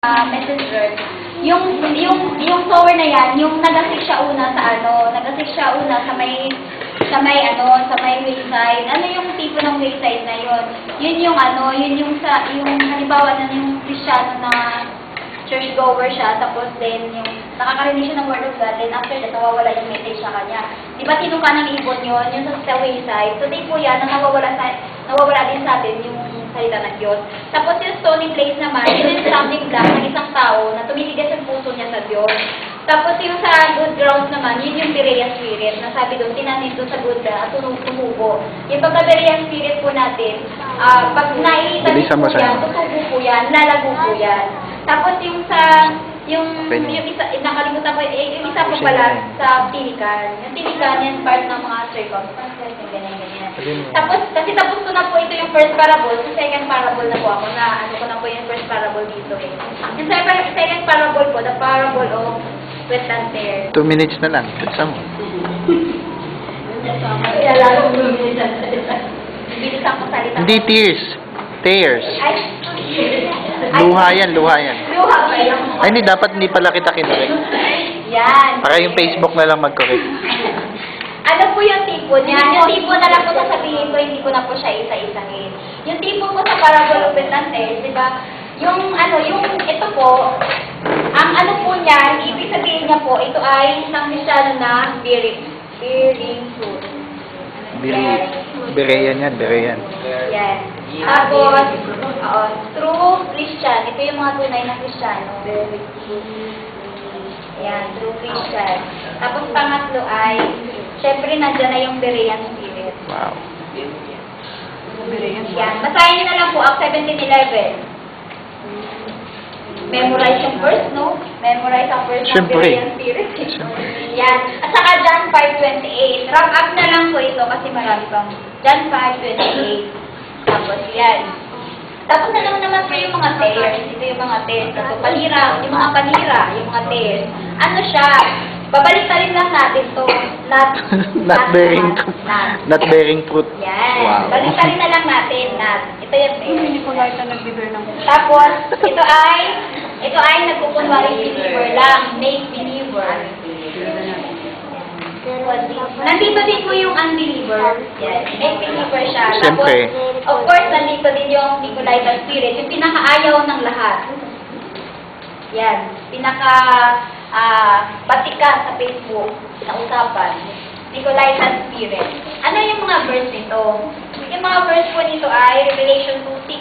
Messenger, yung tower na yan, yung nagasik siya una sa may wayside. Ano yung tipo ng wayside na yun? Yun yung halimbawa na yung Kristiyano na churchgoer siya, tapos then yung nakakarinig siya ng word of God, then after that, nawawala yung message sa kanya. Di ba tinuka ng ibon yun sa wayside? So, tipo yan, nawawala din sa atin yung salita ng Diyos. Tapos yung stony place naman, yun yung something black ng isang tao na tumitigas ang puso niya sa Diyos. Tapos yung sa good grounds naman, yun yung Berean spirit, na sabi doon, tinanim doon sa good at tumubo. Yung pagka-Berean spirit po natin, pag naitanim po yan, tutubo po yan, lalago po yan. Tapos yung isa, nakalimutan ko, yung isa po pala sa tilikan. Yung tilikan, yan part ng mga circumstances, yung ganyan. Tapos, kasi tapos ko na po ito yung first parable, yung second parable na po ako, na ano ko na po yung first parable dito eh. Yung second parable po, the parable of wetland pear. 2 minutes na lang. Isa mo. Hindi tears. Tears. Luha yan. Luha ba yan? Ay, hindi pala kita kinurek. Yan. Para yung Facebook na lang mag-correct. Ano po yung tipo niya? Yung tipo na lang po sasabihin ko, hindi ko na po siya isa-isahin. Yung tipo po sa parable of wetland pears, di ba? Ito po, ang ano po niyan, ibig sabihin niya po, ito ay isang Kristiyano na bearing fruit. Berean yan, Berean. Yan. Tapos, true Christian. Ito yung mga tunay na Kristiyano. Yan, true Christian. Tapos pangatlo ay, syempre nandiyan na yung Berean spirit. Wow. Yan. Basahin niyo na lang po, Acts 17:11. Memorize yung verse, no? Memorize ang verse ng Berean spirit. Yan. At saka John 5:28. Wrap up na lang po ito kasi marami pang. John 5:28. Tapos yan. Tapos na naman po yung mga tears. Ito yung mga tears. Ito, yung mga panira, yung mga tears. Ano siya? Babalik rin lang natin to. Not bearing fruit. Yan. Wow. Balik rin na lang natin. Ito yung Hindi ko lahat na nag-bear ng tapos, ito ay nagkukunwari believer lang. Make believer. Nandito din po yung unbeliever. Yes. Make believer siya. Siyempre. Tapos, of course, nandito din yung Nicolaitan spirit. Yung pinakaayaw ng lahat. Yan. Batika sa Facebook na usapan. Nicolaitan spirit. Ano yung mga verse nito? Yung mga verse po nito ay Revelation 2:6.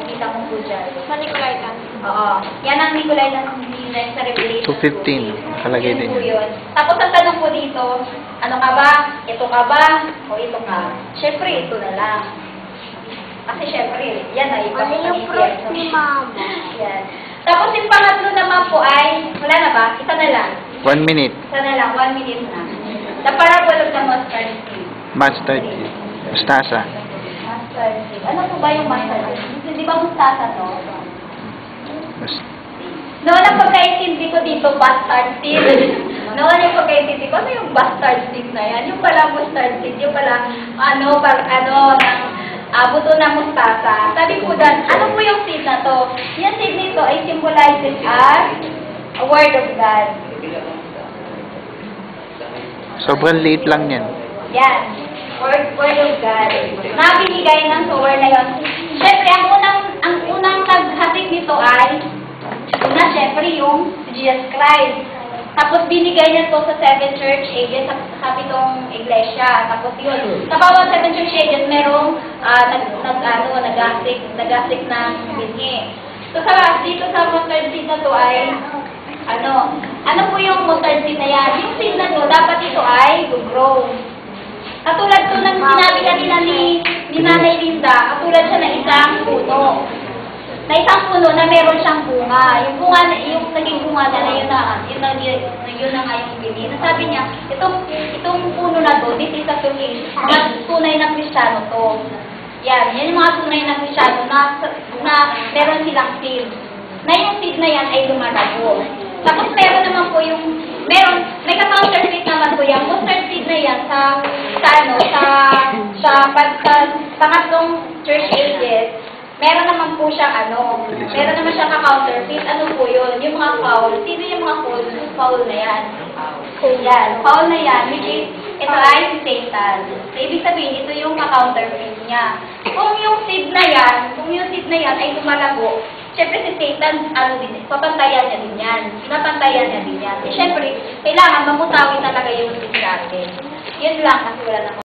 Kita mo po dyan. Sa Nicolaitan? Oo. Yan ang Nicolaitan sa Revelation 2:15. Nakalagay din yun. Tapos ang tanong po dito, ano ka ba? Ito ka ba? O ito ka? Siyempre, ito na lang. Kasi siyempre, yan ay Ano yung fruit ni Mama? Yan. Tapos yung pangatlo naman po ay, wala na ba? Isa na lang. 1 minute. Isa na lang, 1 minute na. The parable of the mustard seed. Mustard. Mustasa. Mustard seed. Ano po ba yung mustard seed? Di ba mustasa to? Noon ang pagkaintindi ko dito, bastard seed. Noon yung pagkaintindi ko, ano yung bastard seed na yan? Yung pala mustard seed, yung pala, buto na mustasa. Sabi ko dyan, ano po yung seed na to? Yung seed nito ay symbolizes as a word of God. Sobrang liit lang yan. Yan. Word of God. Na binigay ng sower na yun. Siyempre, ang unang naghatid nito ay, siyempre, yung Jesus Christ. Tapos binigay niya to sa 7 church ages sa pitong iglesia. Tapos yun. Sa bawat 7 church ages, merong nagasik ng binhi. So dito sa mustard seed na to ay, ano po yung mustard seed na yan? Yung seed na to, dapat ito ay grow. Katulad to ng sinabi kanina ni Nanay Linda, katulad siya ng isang puno. Na isang puno na meron siyang bunga. Yung naging bunga na yun na nga yung bini. Nasabi niya, itong puno na to, this is a tunay na Kristiyano to. Yan yung mga tunay na Kristiyano na meron silang seed. Na yung seed na yan ay lumalago. Tapos meron naman po may ka-counterfeit naman po yan. Mustard seed na yan sa pangatlong church ages. meron naman po siyang meron naman siyang ka-counterfeit. Ano po yun? Yung mga foul. Sino yung mga foul na yan? Yan. Foul na yan, which is, ito ay si Satan. So, ibig sabihin, ito yung ka-counterfeit niya. Kung yung seed na yan ay lumalago, syempre si Satan, papantayan niya din yan. Pinapantayan niya din yan. Eh, syempre, kailangan mamutawin talaga yung seed natin. Yun lang, kasi wala na